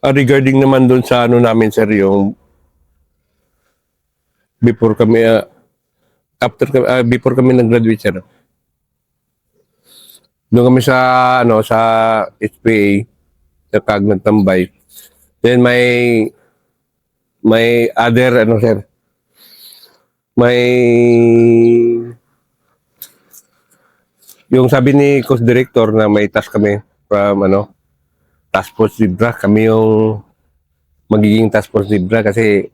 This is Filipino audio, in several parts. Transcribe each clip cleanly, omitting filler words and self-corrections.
Regarding naman doon sa ano namin sir, yung before kami, before kami nag-graduate sir, doon kami sa, ano, sa HPA, sa Tag nagtambay. Then may other, ano sir, may, yung sabi ni Coast Director na may task kami from, ano, Task Force Libra. Kami yung magiging Task Force Libra kasi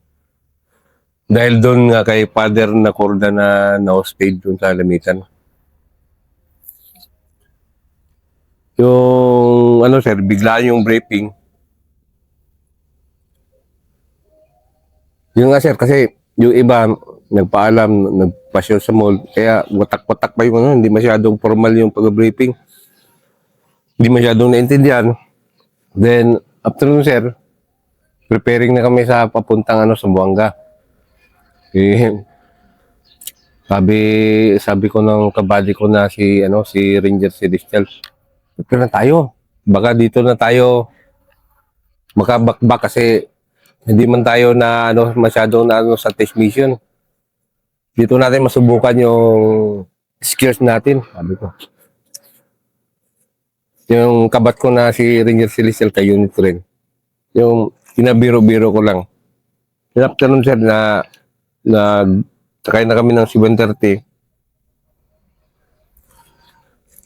dahil doon nga kay Father na Corda na na-hostage doon sa Lamitan. Yung ano sir, biglaan yung briefing. Yun nga sir, kasi yung iba nagpaalam, nagpasyon sa mall, kaya watak-watak pa yung ano, hindi masyadong formal yung pag-briefing. Hindi masyadong naintindihan. Then, after nun sir, preparing na kami sa papuntang ano, Zamboanga. Eh, sabi ko ng kabady ko na si Ranger Celestial, ito na tayo. Baka dito na tayo makabakbak kasi hindi man tayo na ano masyadong na ano sa test mission. Dito natin masubukan yung skills natin, sabi ko. Yung kabat ko na si Ranger Celestial kay unit rin. Yung kinabiro-biro ko lang. After nun sir na sakay na kami ng 7:30.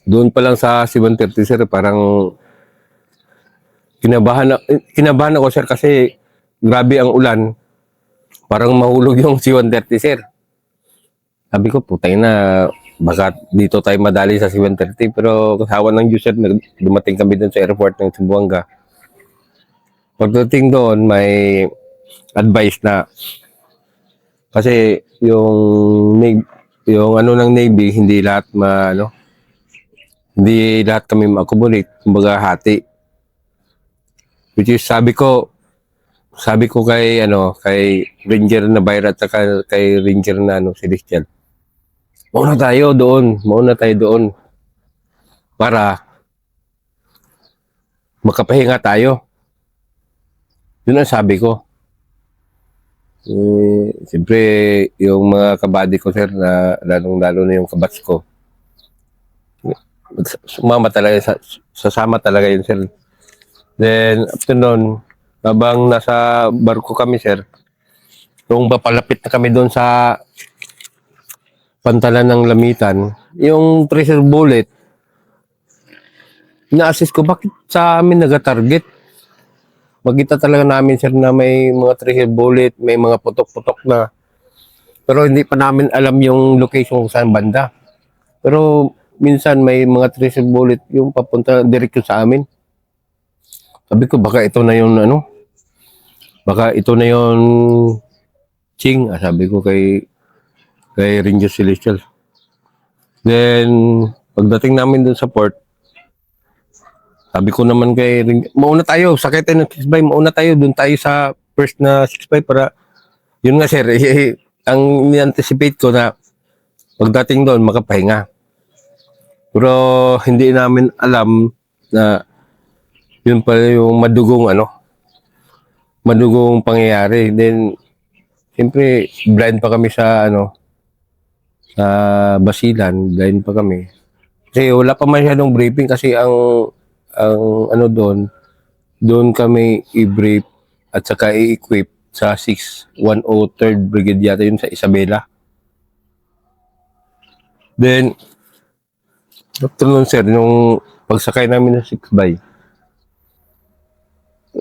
Doon pa lang sa 7:30 sir, parang kinabahan ako sir kasi grabe ang ulan. Parang mahulog yung 7:30 sir. Sabi ko, putay na, baka dito tayo madali sa 7:30. Pero kasawa ng Diyos sir, dumating kami doon sa airport ng Zamboanga. Pagdating doon, may advice na kasi yung ano ng Navy, hindi lahat hindi lahat kami ma-accommodate, kumbaga hati. Which is sabi ko kay Ranger na Bayra at saka kay Ranger na Celestial. Mauna tayo doon para makapahinga tayo. Yun ang sabi ko. Siyempre, yung mga kabady ko sir na lalong-lalo na yung kabats ko, sasama talaga yun sir. Then after nun, habang nasa barko kami sir, nung papalapit na kami doon sa pantalan ng Lamitan, yung treasure bullet, na-assist ko, bakit sa amin nag-target? Magkita talaga namin sir na may mga treasure bullet, may mga putok-putok na, pero hindi pa namin alam yung location kung saan banda. Pero minsan may mga treasure bullet yung papunta direkto sa amin. Sabi ko, baka ito na yung Ching, sabi ko kay Ranger Celestial. Then, pagdating namin dun sa port, sabi ko naman kay Ranger, mauna tayo, sakay tayo ng 65, mauna tayo, dun tayo sa first na 65 para, yun nga sir, ang ni-anticipate ko na pagdating doon, makapahinga. Pero hindi namin alam na yun pala yung madugong pangyayari. Then, siyempre, blind pa kami sa sa Basilan, blind pa kami. Kasi wala pa masyadong briefing kasi ang doon kami i-brief at saka i-equip sa 6-103rd Brigade yata yun sa Isabela. Then, after nun sir, nung pagsakay namin ng 6-by,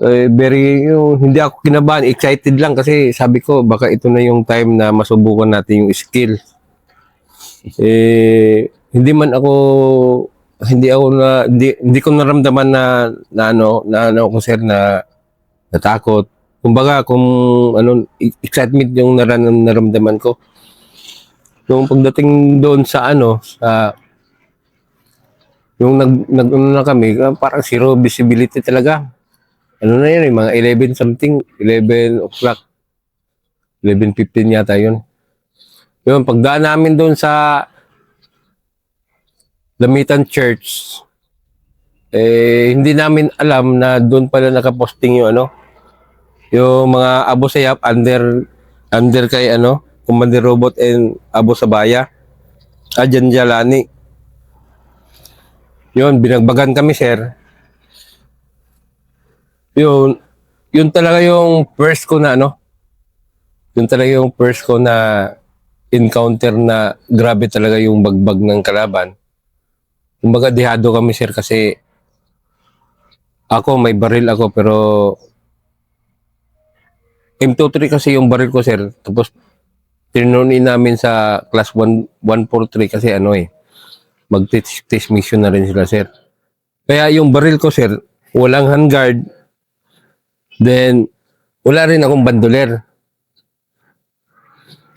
hindi ako kinabahan, excited lang kasi sabi ko baka ito na yung time na masubukan natin yung skill. Hindi ko naramdaman na ko sir na natakot. Kumbaga kung excitement yung naramdaman ko. Nung pagdating doon sa yung na kami, parang zero visibility talaga. Na yun, mga 11 something, 11 o'clock, 11:15 yata yun. Yun, pagdaan namin doon sa Lamitan Church, hindi namin alam na doon pala nakaposting yung ano, yung mga Abu Sayyaf under kay ano, Commander Robot and Abu Sabaya. Ajan Jalani. Yun, binagbagan kami, sir. Yun talaga yung first ko na ano, yun talaga yung first ko na encounter na grabe talaga yung bagbag ng kalaban. Kumbaga dihado kami, sir, kasi ako may baril ako pero M23 kasi yung baril ko, sir. Tapos tinunin namin sa class 143 kasi ano mag-test mission na rin sila, sir. Kaya yung baril ko, sir, walang handguard. Then wala rin akong bandoler.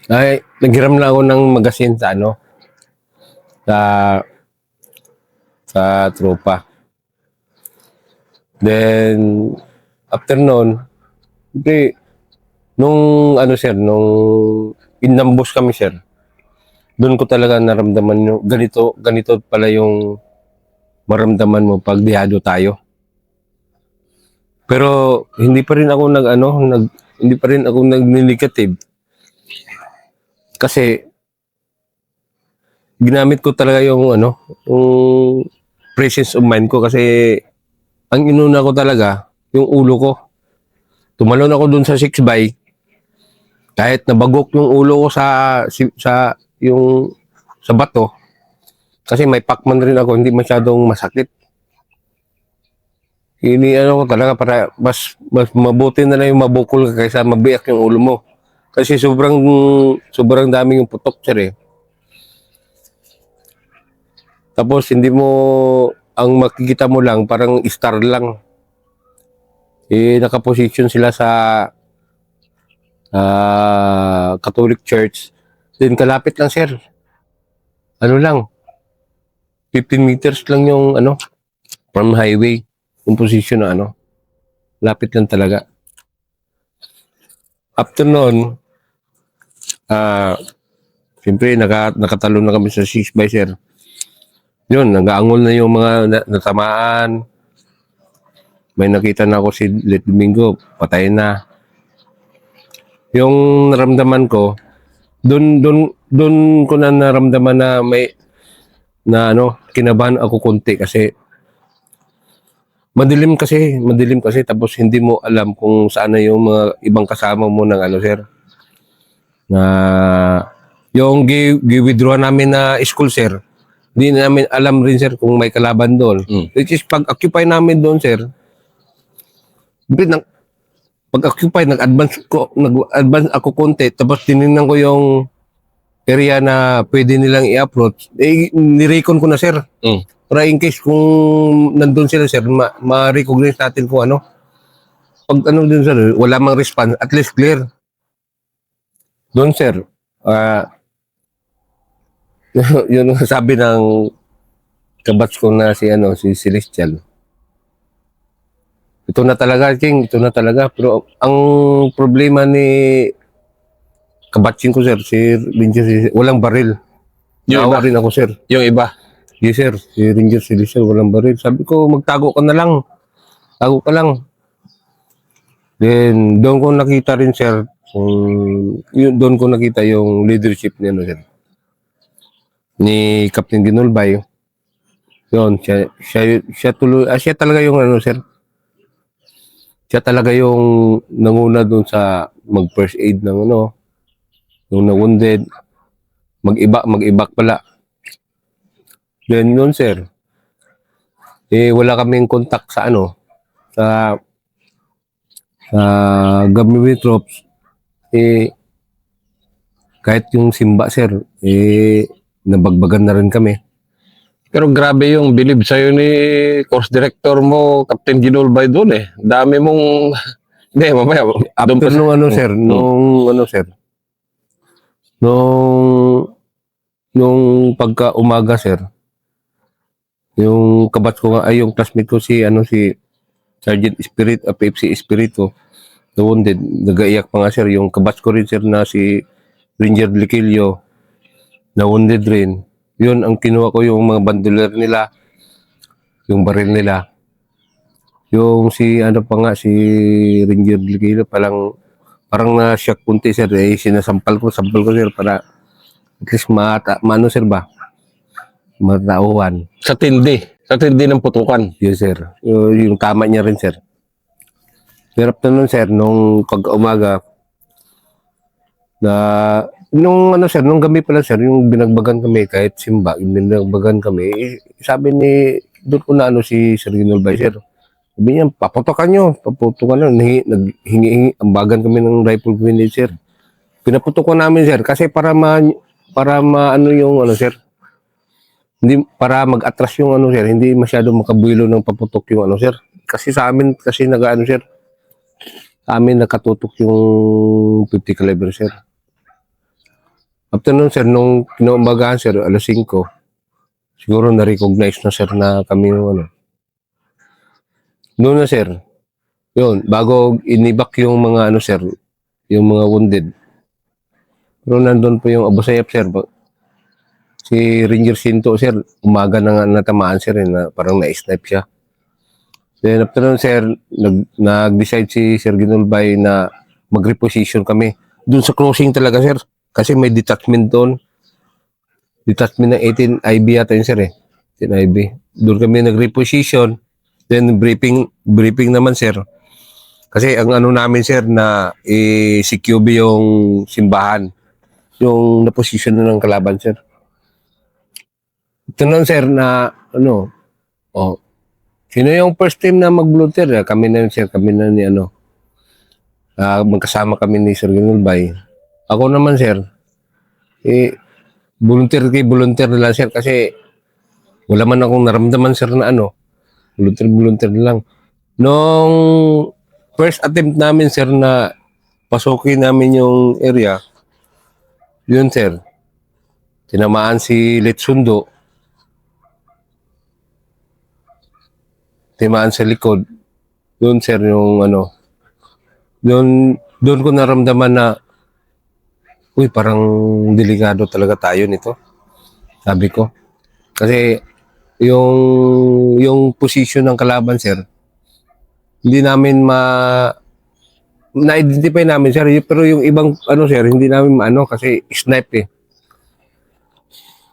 Ay, naghiram lang ako ng magasin sa ano, sa tropa. Then after noon, nung ano, sir, nung inambush kami, sir, doon ko talaga naramdaman yung ganito pala yung maramdaman mo pag dihado tayo. Pero hindi pa rin ako hindi pa rin ako nag-negative. Kasi ginamit ko talaga yung ano, yung presence of mind ko kasi ang inuna ko talaga yung ulo ko. Tumalon ako dun sa 6x kahit nabagok yung ulo ko yung sa bato kasi may pakman rin ako, hindi masyadong masakit. Ano ko talaga para mas mabuti na lang yung mabukol ka kaysa mabiyak yung ulo mo. Kasi sobrang daming yung putok, sir, eh. Tapos hindi mo, ang makikita mo lang parang star lang. Nakaposition sila sa Catholic Church. Then kalapit lang, sir. Ano lang, 15 meters lang yung ano, from highway. Yung position na ano, lapit lang talaga. After noon, siyempre nakatalo na kami sa 6x, sir. Yun, nag-aangol na yung mga natamaan. May nakita na ako si Let Domingo, patay na. Yung naramdaman ko, doon ko na naramdaman na kinabahan ako konti kasi madilim kasi tapos hindi mo alam kung saan na yung mga ibang kasama mo ng ano, sir. Na yung gi-withdraw namin na school, sir. Hindi namin alam rin, sir, kung may kalaban doon. Which is pag-occupy namin doon, sir. Pag-occupy, nag-advance ako konti tapos tinignan ko yung area na pwede nilang i-approach. Nirecon ko na, sir. Para in case kung nandun sila, sir, ma-recognize natin kung ano. Pag ano dun, sir, wala mang response, at least clear. Doon, sir, yun ang sabi ng kabats ko na si Celestial. Ito na talaga, King, ito na talaga. Pero ang problema ni kabatsin ko, sir, si Ranger, walang baril. Naawa rin ako, sir. Yung iba? Yes, sir. Si Ranger Celestial, walang baril. Sabi ko, magtago ka na lang. Tago ka lang. Then, doon ko nakita rin, sir, doon ko nakita yung leadership ni, sir, ni Captain Ginulbay. Yun, siya talaga yung sir. Siya talaga yung nanguna doon sa mag-first aid ng yung na-wounded. Mag-ibak pala. Then yun, sir, wala kaming contact sa government troops. Kahit yung Simba, sir, nabagbagan na rin kami. Pero grabe yung believe sa'yo ni course director mo, Captain Ginulbay doon eh. Dami mong... Hindi, mamaya. After nung sir, nung pagka-umaga, sir, yung kabat ko nga, yung classmate ko si Sergeant Spirit, PFC Espiritu, the wounded, nagaiyak pa nga, sir. Yung kabat ko rin, sir, na si Ranger Liquilio, na wounded rin. Yun, ang kinuha ko yung mga bandoler nila. yung baril nila. Yung si ano pa nga, si Ranger Ligilo, parang na-shock punti sir, sinasampal ko sir, para at least maano sir ba, matauhan. Sa tindi ng putukan. Yes sir, yung tama niya rin sir. Hirap na nun sir, nung pag-umaga, na nung ano sir, nung gabi pala sir, yung binagbagan kami kahit simba, yung binagbagan kami, sabi ni doon ko na ano si Sir Ginolbay sir. Sabi niya, paputokan nyo, naghingi, ambagan kami ng rifle grenade sir. Pinaputokan namin sir kasi para ano yung ano sir. Hindi para mag-atras yung ano sir, hindi masyado makabuelo ng paputok yung ano sir. Kasi sa amin kasi nag-ano sir. Sa amin nakatutok yung 50 caliber sir. After nun sir, nung kinaumagahan sir, alas 5, siguro na-recognize na sir na kami yung ano. Noon na sir, yun, bago inibak yung mga ano sir, yung mga wounded. Pero nandun po yung Abu Sayyaf sir. Si Ranger Sinto sir, umaga na nga natamaan sir, na parang na-snipe siya. Then after nun sir, nag-decide si Sir Ginolbay na mag-reposition kami. Doon sa crossing talaga sir. Kasi may detachment doon. Detachment ng 18 IB yata yun sir 18 IB. Doon kami nag-reposition. Then briefing naman sir. Kasi ang ano namin sir na si QB yung simbahan. Yung na-position na ng kalaban sir. Ito nun sir na ano, sino yung first team na mag-volunteer? Kami na sir, kami na ni ano. Magkasama kami ni Sir Ginolbay. Ako naman sir, volunteer na lang sir kasi wala man akong naramdaman sir na ano, volunteer na lang. Nung first attempt namin sir na pasukin namin yung area, yun sir, tinamaan si Letsundo, timaan sa likod, yun sir yung ano, doon ko naramdaman na uy, parang delikado talaga tayo nito. Sabi ko. Kasi yung position ng kalaban, sir, hindi namin na-identify namin, sir. Pero yung ibang, ano, sir, hindi namin maano kasi snipe eh.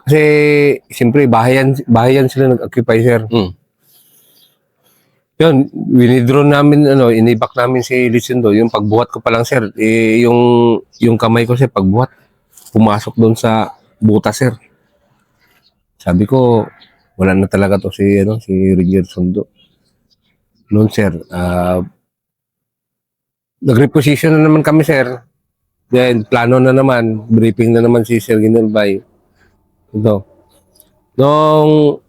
Kasi, siyempre, bahayan sila nag-occupy, sir. Yun, winidraw namin, inibak namin si Lucindo. Yung pagbuhat ko pa lang, sir, yung kamay ko, sir, pagbuhat, pumasok doon sa buta, sir. Sabi ko, wala na talaga to si Ranger Sundo. Noon, sir, nag-reposition na naman kami, sir. Then, plano na naman, briefing na naman si Sir Ginolbay. Ito. Nung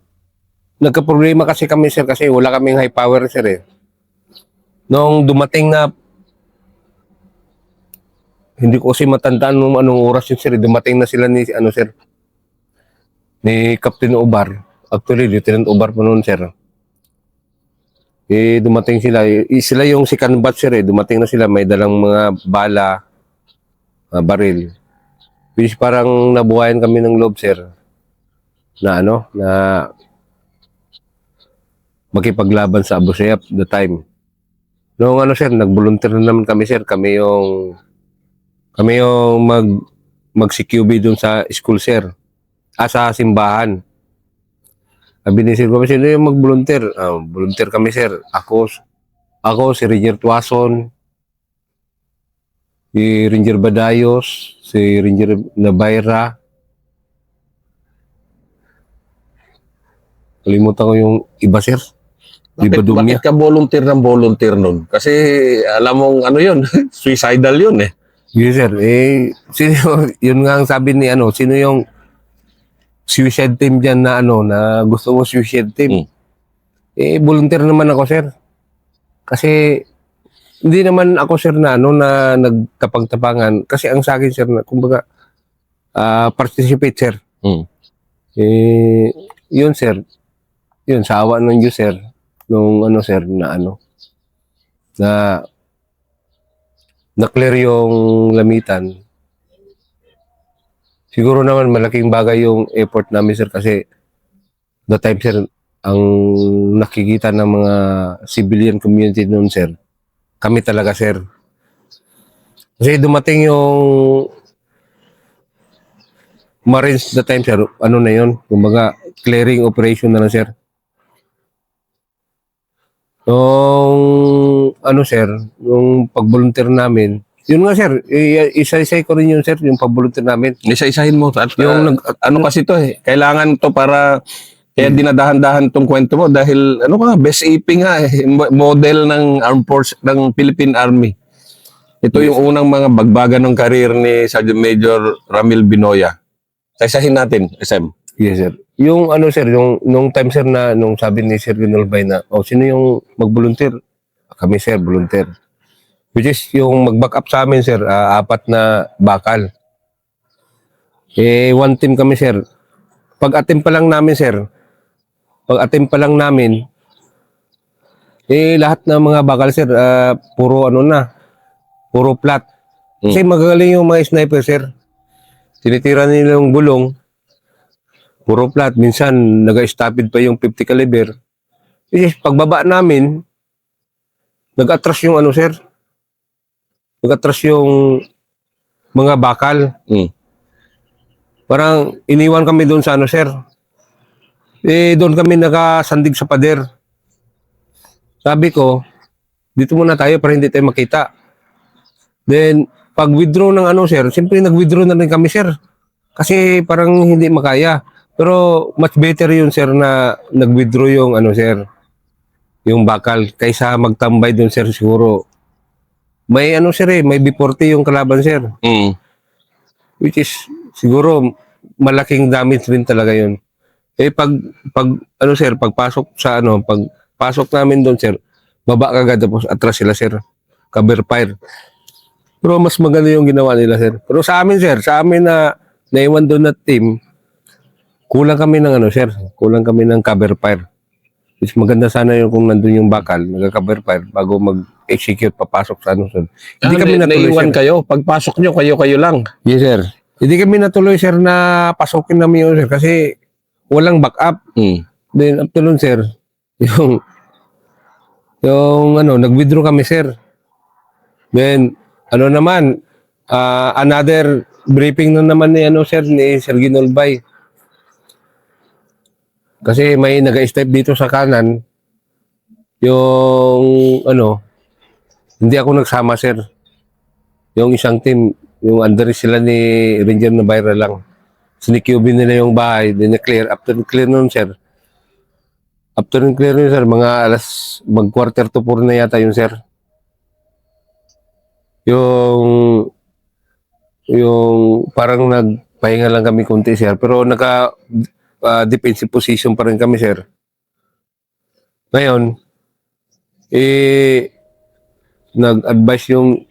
nagka-problema kasi kami sir kasi wala kaming high power sir eh. Nung dumating na hindi ko kasi matandaan nung anong oras yun sir. Dumating na sila ni ano sir ni Captain Obar. Actually Lieutenant Obar pa noon sir. Dumating sila. Sila yung second batch sir eh. Dumating na sila may dalang mga bala, baril. Which parang nabuhayan kami ng loob sir. Na makipaglaban sa Abu Sayyaf the time. Noong sir, nag-volunteer na naman kami sir. Kami yung mag-CQB dun sa school sir. Sa simbahan. Sabi ni sir, sino yung mag-volunteer? Volunteer kami sir. Ako si Ranger Tuason, si Ranger Badayos, si Ranger Nabayra. Kalimutan ko yung iba sir. Bakit ka volunteer nun? Kasi alam mong ano yun, suicidal yun eh. Yes sir, yun nga ang sabi ni sino yung suicide team dyan na na gusto mo suicide team. Volunteer naman ako sir. Kasi hindi naman ako sir na na nagtapang-tapangan. Kasi ang sa akin sir na kumbaga participate sir. Yun sir. Yun, sa awa ng Diyos sir. Nung sir na na-clear yung lamitan. Siguro naman malaking bagay yung effort namin sir kasi the time sir ang nakikita ng mga civilian community noon, sir, kami talaga, sir. Kasi dumating yung Marines that time, sir, ano na yun, kumbaga clearing operation na lang, sir. Nung, ano, sir, yung pag-volunteer namin, yun nga, sir, isa-isay ko rin yun, sir, yung pag-volunteer namin. Isa-isahin mo. At, Yung ano kasi to eh, kailangan to para, kaya dinadahan-dahan tong kwento mo dahil, ano ka, best AP nga eh, model ng Armed Force, ng Philippine Army. Ito yung unang mga bagbagan ng karir ni Sergeant Major Ramil Binoya. Isa-isahin natin, SM. Yes, sir. Yung ano, sir, yung nung time, sir, na nung sabi ni Sir Ginolbay na, sino yung mag-volunteer? Kami, sir, volunteer. Which is yung mag-back up sa amin, sir, 4 na bakal. One team kami, sir. Pag-attempt pa lang namin, sir, lahat ng mga bakal, sir, puro ano na, puro flat. Kasi magagaling yung mga sniper, sir. Tinitira nila yung gulong, puro flat. Minsan, nag-stopid pa yung 50 caliber. Pagbaba namin, nag-atras yung ano, sir. Nag-atras yung mga bakal. Parang iniwan kami doon sa ano, sir. Doon kami nakasandig sa pader. Sabi ko, dito muna tayo para hindi tayo makita. Then, pag withdraw ng ano, sir, siyempre nag-withdraw na rin kami, sir. Kasi parang hindi makaya. Pero much better yun, sir, na nag-withdraw yung ano, sir, yung bakal. Kaysa magtambay doon, sir, siguro. May ano, sir, may B40 yung kalaban, sir. Which is, siguro, malaking damage rin talaga yun. Ano, sir, pagpasok sa ano, pagpasok namin doon, sir, baba kagad, tapos atras sila, sir. Cover fire. Pero mas maganda yung ginawa nila, sir. Pero sa amin, sir, sa amin na naiwan doon na team, kulang kami ng ano, sir, kulang kami ng cover fire. Which maganda sana yung kung nandun yung bakal, nagka-cover fire bago mag-execute, papasok sa ano, sir. Hindi kami natuloy, naiwan sir. kayo. Pagpasok nyo, kayo lang. Yes, sir. Hindi kami natuloy, sir, na pasukin namin yun, sir, kasi walang backup. Then, after nun, sir, yung ano, nag-withdraw kami, sir. Then, ano naman, another briefing na naman ni, ano, sir, ni Sir Ginolbay. Kasi may nag-step dito sa kanan, yung, ano, hindi ako nagsama, sir. Yung isang team, yung under sila ni Ranger Navarra lang. Sinikubin nila yung bahay, then na-clear. After clear nun, sir, mga mag-quarter to 4 na yata yun, sir. Yung parang nagpahinga lang kami kunti, sir. Pero defensive position pa rin kami, sir. Ngayon, nag-advise yung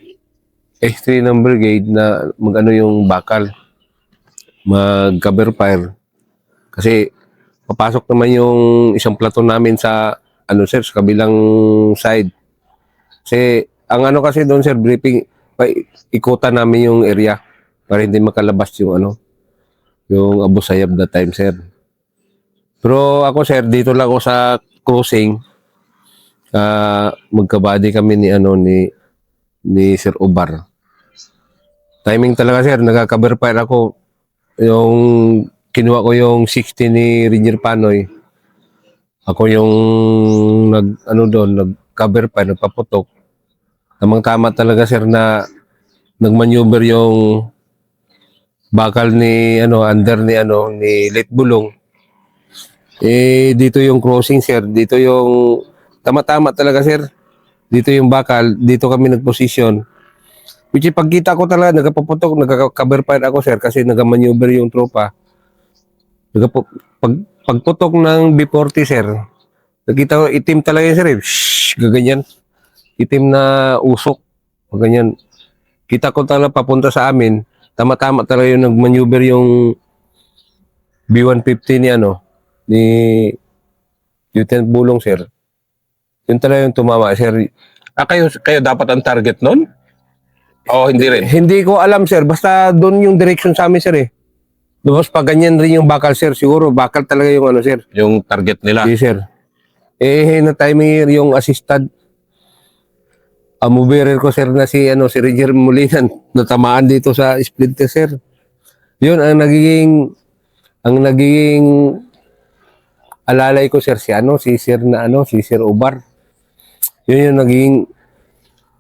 X3 ng brigade na mag-ano yung bakal, mag-cover fire. Kasi papasok naman yung isang platon namin sa ano, sir, sa kabilang side. Kasi ang ano kasi doon, sir, briefing, ikutan namin yung area para hindi makalabas yung ano, yung Abu Sayyaf that time, sir. Pero ako, sir, dito lang ako sa crossing. Magkabady kami ni ano ni Sir Obar. Timing talaga, sir, nagka-cover fire ako. Yung kinuha ko yung 60 ni Ranger Panoy. Ako yung nag-cover fire, nagpaputok. Tamang-tama talaga, sir, na nag-maneuver yung bakal ni under ni Late Bulong. Dito yung crossing, sir. Dito yung tama-tama talaga, sir. Dito yung bakal, dito kami nag-position. Which pagkita ko talaga, nagpaputok, nagka-cover fire ako, sir, kasi nag-maneuver yung tropa. Pagputok ng B40, sir, nakita ko, itim talaga yun, sir. Gaganyan. Itim na usok. Ganyan. Kita ko talaga papunta sa amin. Tama-tama talaga yung nag-maneuver yung B150 ni Lieutenant Bulong, sir. Yun talaga yung tumama, sir. Kayo dapat ang target nun? O hindi rin? Hindi ko alam, sir. Basta doon yung direction sa amin, sir, eh. Tapos pag ganyan rin yung bakal, sir, siguro bakal talaga yung sir. Yung target nila? Yes, sir. Na timing yung assistant moverer ko sir na si Roger Molina natamaan dito sa splinter sir. Yun ang nagiging alalay ko sir si Sir Obar. Yun yung naging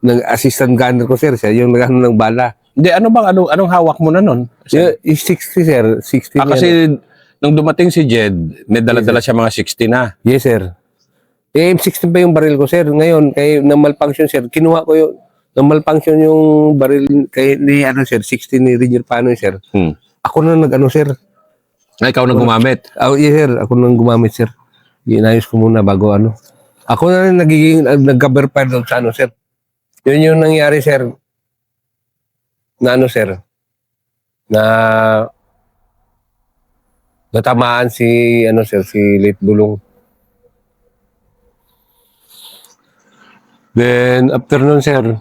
nag-assistant gunner ko sir, siya yung nagano ng bala. Hindi, anong hawak mo na nun? Yung 60 sir, 60 Kasi nung dumating si Jed, may dala-dala siya mga 60 na. Yes sir. M16 pa yung baril ko sir. Ngayon, kay nang malfunction sir, kinuha ko yung nang malfunction yung baril kay ni sir, 60 ni Roger Panoy sir. Ako na sir. Ay, ikaw nang gumamit. Yes sir, ako nang gumamit sir. Inayos ko muna bago Ako na nagiging nagka-verify doon sa sir. Yun yung nangyari sir. Na sir. Na natamaan si si Late Bulong. Then after nun sir,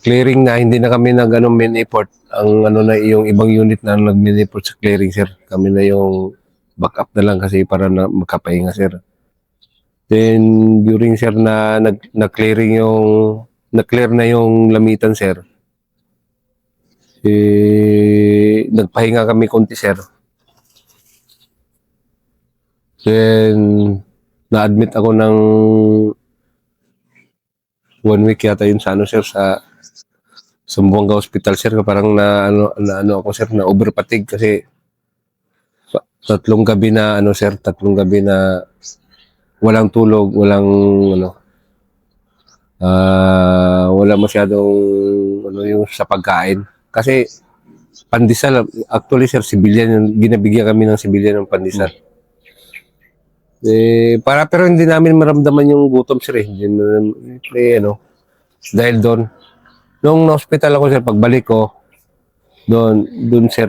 clearing na hindi na kami main effort. Ang yung ibang unit na nag-main effort sa clearing sir. Kami na yung backup na lang kasi para na makapahinga sir. Then during sir na-clearing na-clear na yung lamitan sir. Nagpahinga kami konti sir. Then na-admit ako ng 1 week yata yun sa sir sa Zamboanga Hospital sir, parang ako sir na over fatigue kasi tatlong gabi na walang tulog, wala masyadong yung sa pagkain kasi pandesal actually sir, civilian yung ginabigyan kami ng civilian ng pandesal. Pero hindi namin maramdaman yung gutom sir dahil doon nung hospital ako sir, pagbalik ko doon sir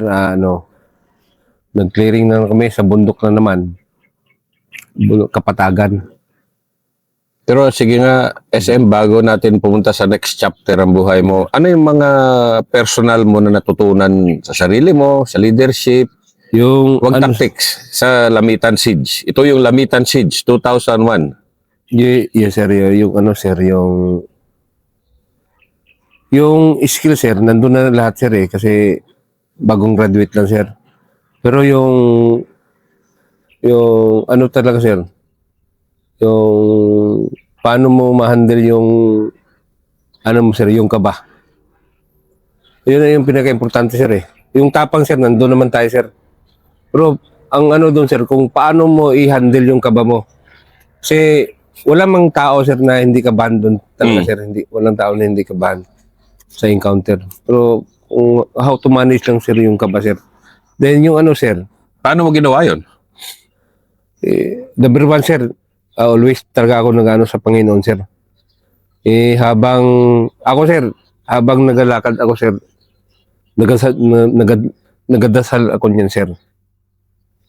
nag-clearing na kami sa bundok na naman, Kapatagan. Pero sige nga, SM, bago natin pumunta sa next chapter ang buhay mo, ano yung mga personal mo na natutunan sa sarili mo, sa leadership, Yung tactics sa Lamitan Siege? Ito yung Lamitan Siege, 2001. Yes sir, yung sir, yung skill sir, nandun na lahat sir kasi bagong graduate lang sir. Pero yung talaga sir, yung paano mo ma-handle yung mo sir, yung kaba. Yun na yung pinaka-importante sir Yung tapang sir, nandun naman tayo sir. Pero ang doon sir, kung paano mo i-handle yung kaba mo. Kasi wala mang tao sir na hindi kabahan doon talaga sir, walang tao na hindi kabahan sa encounter. Pero kung how to manage lang sir yung kaba sir. Then yung sir, Paano mo ginawa yun? number one sir, always talaga ako sa Panginoon sir. Habang naglalakad ako sir, nagadasal ako niyan sir.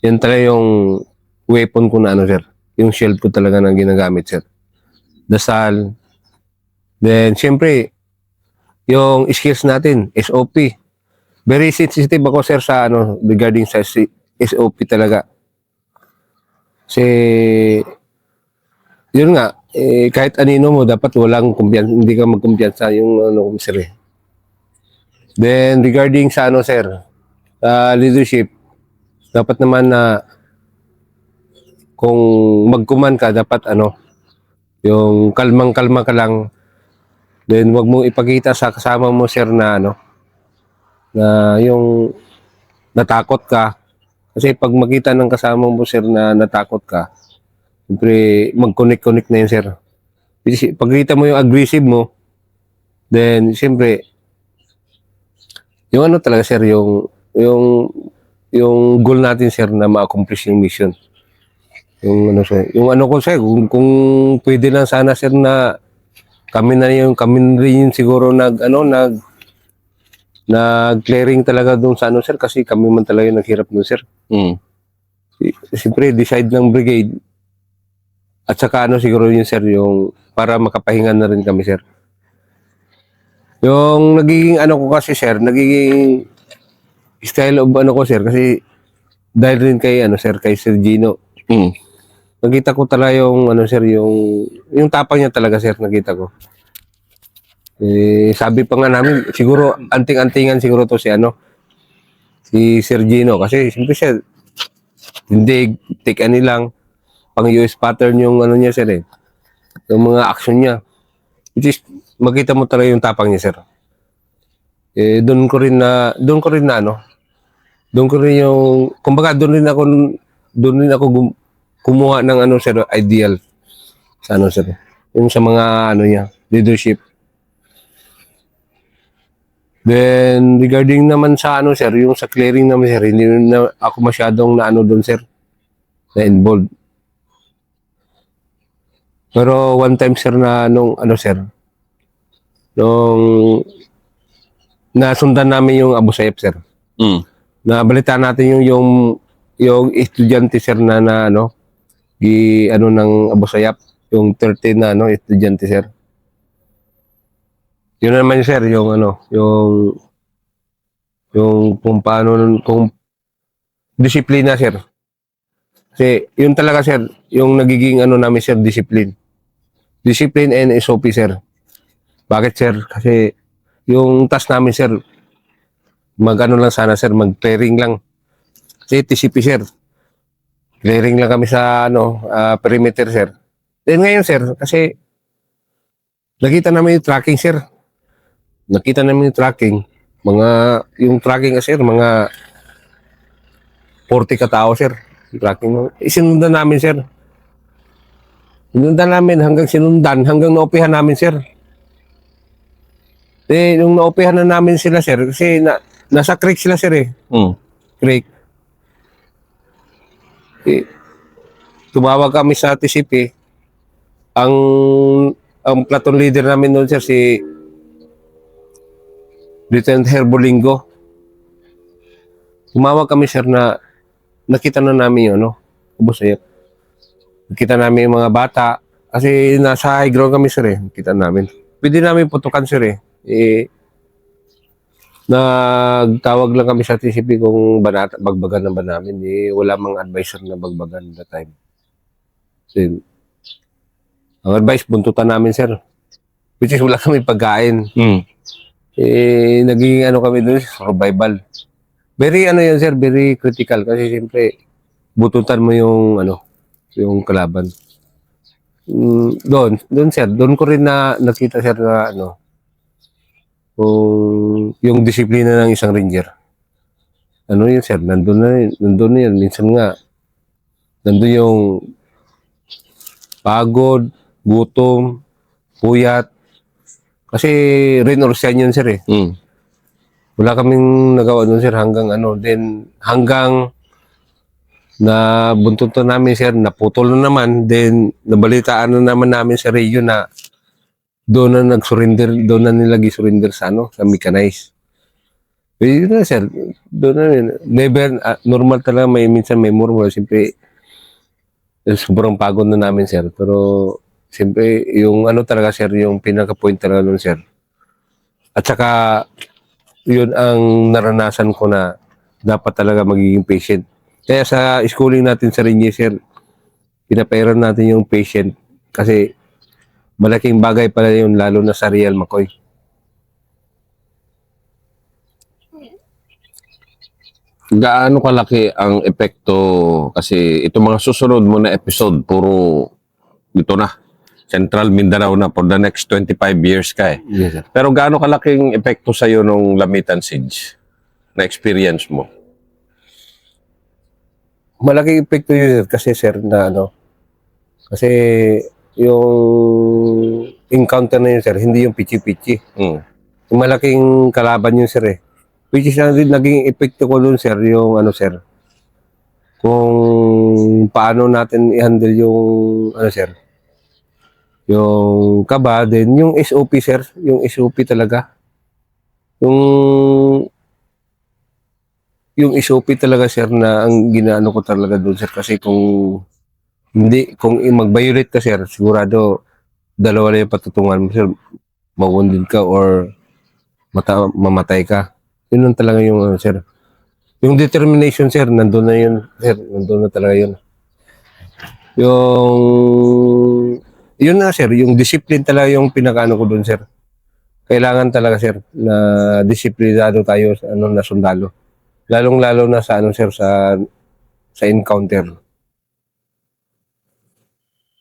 Yan talaga yung weapon ko na sir. Yung shield ko talaga na ginagamit sir. Dasal. Then siyempre, yung skills natin, SOP. Very sensitive ako sir sa regarding sa SOP talaga. Kasi yun nga, kahit anino mo, dapat walang kumpiyansa, hindi ka magkumpiyansa yung sir Then regarding sa sir, leadership, dapat naman na kung mag-command ka, dapat yung kalmang-kalma ka lang. Then wag mong ipakita sa kasama mo sir na na yung natakot ka. Kasi pag makita ng kasama mo sir na natakot ka, siyempre mag-connect na yun sir. Pag kita mo yung aggressive mo, then siyempre yung talaga sir, yung goal natin sir na ma-accomplish yung mission. Yung ko sir, kung pwede lang sana sir na kami rin siguro nag-clearing talaga doon sa sir, kasi kami man talaga naghirap doon sir. Siyempre decide ng brigade at saka siguro yun sir, yung para makapahinga na rin kami sir. Yung nagiging ko kasi sir, nagiging style of ko sir, kasi dahil rin kay kay Sir Gino. nakita ko talaga yung ano sir, yung tapang niya talaga sir, nakita ko. Sabi pa nga namin, siguro anting-antingan siguro to si Sir Gino kasi siyempre siya hindi take ani lang pang US pattern yung ano niya sir yung mga action niya. Which is makita mo talaga yung tapang niya sir. Doon ko rin yung kumbaga doon rin ako kumuha ng ano sir ideal sa ano sir. Yung sa mga ano niya, leadership. Then, regarding naman sa ano, sir, yung sa clearing naman, sir, hindi na ako masyadong na ano doon, sir, na involved. Pero one time, sir, na nung ano, sir, nung nasundan namin yung Abu Sayyaf, sir. Mm. Nabalitaan natin yung estudyante, sir, na ano, ano ng Abu Sayyaf, yung 13 na ano, estudyante, sir. Yun naman, sir, yung ano, yung kung paano, kung disiplina, sir. Kasi yun talaga, sir, yung nagiging ano namin, sir, discipline. Discipline and SOP, sir. Bakit, sir? Kasi yung task namin, sir, mag-ano lang sana, sir, mag-clearing lang. Kasi TCP, sir. Clearing lang kami sa ano, perimeter, sir. Then ngayon, sir, kasi nakita namin yung tracking, sir. Nakita namin yung tracking. Yung tracking kasi, mga 40 katao, sir. Yung tracking. Isinundan namin, sir. Sinundan namin hanggang naupihan namin, sir. Nung naupihan na namin sila, sir, kasi nasa creek sila, sir, Mm. Creek. Tumawag kami sa TCP. Ang platoon leader namin noon, sir, si Lieutenant Herbolingo. Tumawag kami, sir, na nakita na namin yun, Abu Sayyaf. Nakita namin yung mga bata. Kasi nasa high ground kami, sir, Nakita namin. Pwede namin putukan, sir, nagtawag lang kami sa TCP kung bagbagan na ba namin. Wala mang advisor na bagbagan that time. So, ang advice, buntutan namin, sir. Which is wala kami pagkain. Mm. Naging ano kami doon, survival. Very ano yan, sir, very critical kasi siyempre bututan mo yung yung kalaban. Doon sir, doon ko rin nakita sir na yung disiplina ng isang ranger. Ano yun sir, nandun na yun. Minsan nga, nandun yung pagod, gutom, puyat. Kasi rain or shine yun sir Mm. Wala kaming nagawa doon sir hanggang hanggang na buntutan namin sir, naputol na naman, then nabalitaan na naman namin sa radio na doon na nag-surrender, doon na nila gi-surrender sa sa mechanized. Yun na sir, doon na never, normal talaga minsan may murmur, siyempre sobrang pagod na namin sir, pero siyempre yung talaga sir, yung pinaka-point talaga doon sir. At saka yun ang naranasan ko na dapat talaga magiging patient. Kaya sa schooling natin sa Rinje, sir, pinapairan natin yung patient kasi malaking bagay pala yun lalo na sa Real McCoy. Gaano kalaki ang epekto kasi itong mga susunod mo na episode puro dito na Central Mindanao na for the next 25 years ka Yes, sir. Pero gaano kalaking epekto sa iyo nung Lamitan Siege na experience mo? Malaking epekto yun sir, kasi sir na kasi yung encounter na yun sir, hindi yung pichi-pichi. Mm. Yung malaking kalaban yun sir Which is naging epekto ko dun sir, yung sir, kung paano natin i-handle yung sir, yung kaba, then yung SOP sir, yung SOP talaga. Yung SOP talaga sir na ang ginaano ko talaga doon sir kasi kung mag-violate ka sir, sigurado dalawa na yung patutungan mo sir, mawundin ka or mamatay ka. Yun lang talaga yung sir. Yung determination sir, nandun na yun sir, nandun na talaga yun. Yun na sir, yung discipline talaga yung pinakaano ko doon sir. Kailangan talaga sir na disiplinado tayo sa na sundalo. Lalong-lalo na sa sir sa encounter.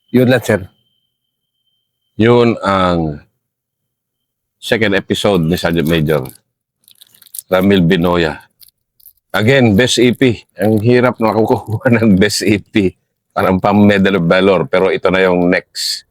Yun lang sir. Yun ang second episode ni Sergeant Major Ramil Binoya. Again, best EP. Ang hirap na makukuha ng best EP. Parang pang Medal of Valor. Pero ito na yung next